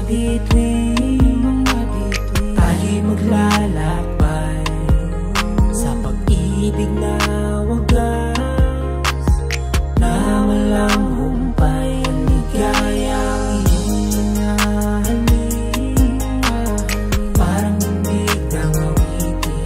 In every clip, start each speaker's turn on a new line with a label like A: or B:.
A: bituin, tayo'y maglalakbay sa pag-ibig na wagas, na walang humpay. Ang ligayang iyong mga halik, parang bumig ng awitin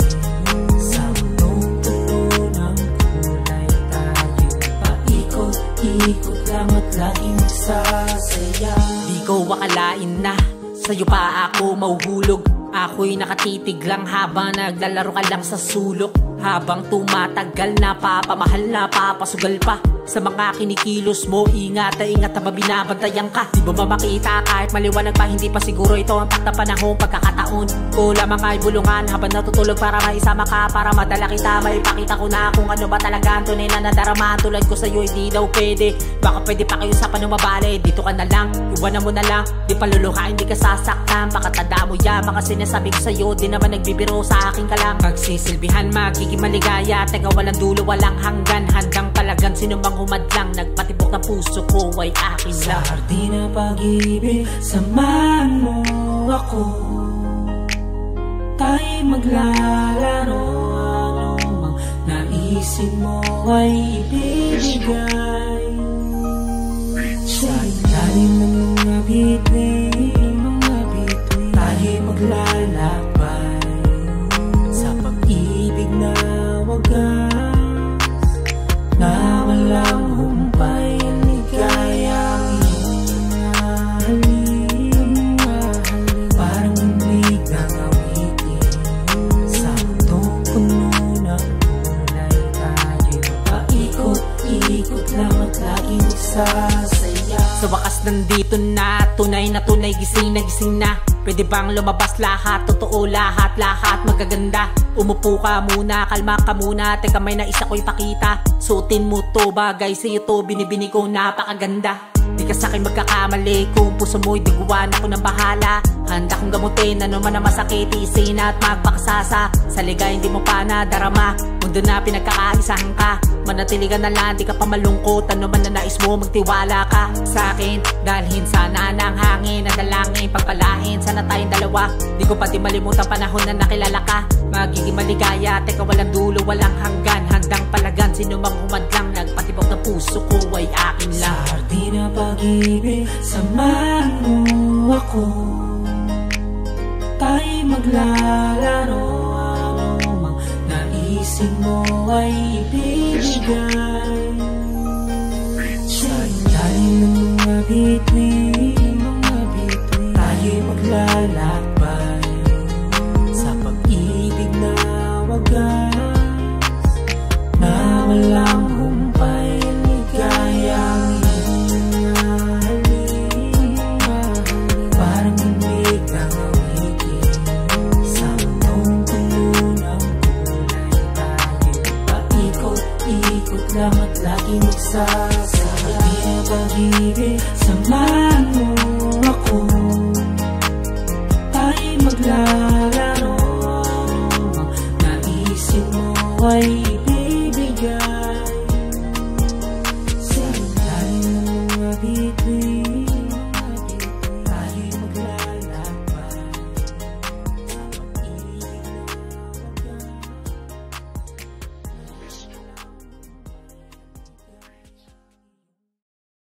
A: sa mundong puno ng kulay. Tayo paikot-ikot lang at laging magsasaya.
B: Di ko akalain na sa'yo pa ako mahuhulog. Ako'y nakatitig lang habang naglalaro ka lang sa sulok. Habang tumatagal, napapamahal, napapasugal pa sa mga kinikilos mo. Ingat na ingat na binabantayan ka. Di ba makita kahit maliwanag pa, hindi pa siguro ito ang takta panahon. Pagkakataon ko lamang ay bulungan habang natutulog para maisama ka, para madala kita. Maipakita ko na kung ano ba talaga ang tunay na nadarama. Tulad ko sa'yo hindi daw pwede, baka pwede pa kayo sa panumabali. Dito ka na lang, iwanan mo na lang, di paluluhain, di ka sasaktan. Pakatanda mo yan, mga sinasabi ko sa'yo, di naman nagbibiro sa akin ka lang. Pagsisilbihan magiging maligaya, teka walang dulo, walang hanggan. Handang palagan, sino mang humadlang, nagpatibok ng puso ko ay akin lang.
A: Sa hardin ng pag-ibig, samahan mo ako, tayo'y maglalaro. Ano mang naisip mo ay ibibigay sa ilalim ng mga bituin, tayo'y maglalakbay sa pag-ibig na wagas, na walang humpay. Ang ligayang iyong mga halik, parang bumig ng awitin sa mundong puno ng kulay. Tayo'y paikot-ikot lang at laging magsasaya.
B: Sa wakas nandito na tunay, gising na gising na. Pwede bang lumabas lahat, totoo lahat, lahat magaganda. Umupo ka muna, kalma ka muna, teka may naisa ko'y pakita. Suotin mo to, bagay sa'yo to, binibini ko napakaganda. Di ka sa'kin magkakamali, kung puso mo'y diguan ako ng bahala. Handa kong gamutin, ano man ang masakit, isin at magpakasasa. Sa ligay hindi mo pa nadarama, mundo na pinagkakaisahan ka. Manatili ka na lang, di ka pa malungkot, ano man na nais mo, magtiwala ka sa'kin. Dalhin sana ng hangin, nadalangin, pagpalain sana tayong dalawa. Di ko pati malimutan panahon na nakilala ka. Magiging maligaya, teka walang dulo, walang hanggan. Handang palagan, sino mang humadlang, nagpatibok ng puso ko ay akin lang.
A: Sa hardin ng pag-ibig, samahan mo ako, tayo'y maglalaro. Ano mang naisip mo ay ibibigay sa ilalim ng mga bituin, tayo'y maglalakbay sa pag-ibig na wagas, na walang humpay. Ang ligayang iyong mga halik, parang bumig ng awitin sa mundong puno ng kulay. Tayo'y paikot-ikot lang at laging magsasaya. Di na pag-ibig, samahan mo ako, tayo'y maglalaro. Ano mang naisip mo ay ibibigay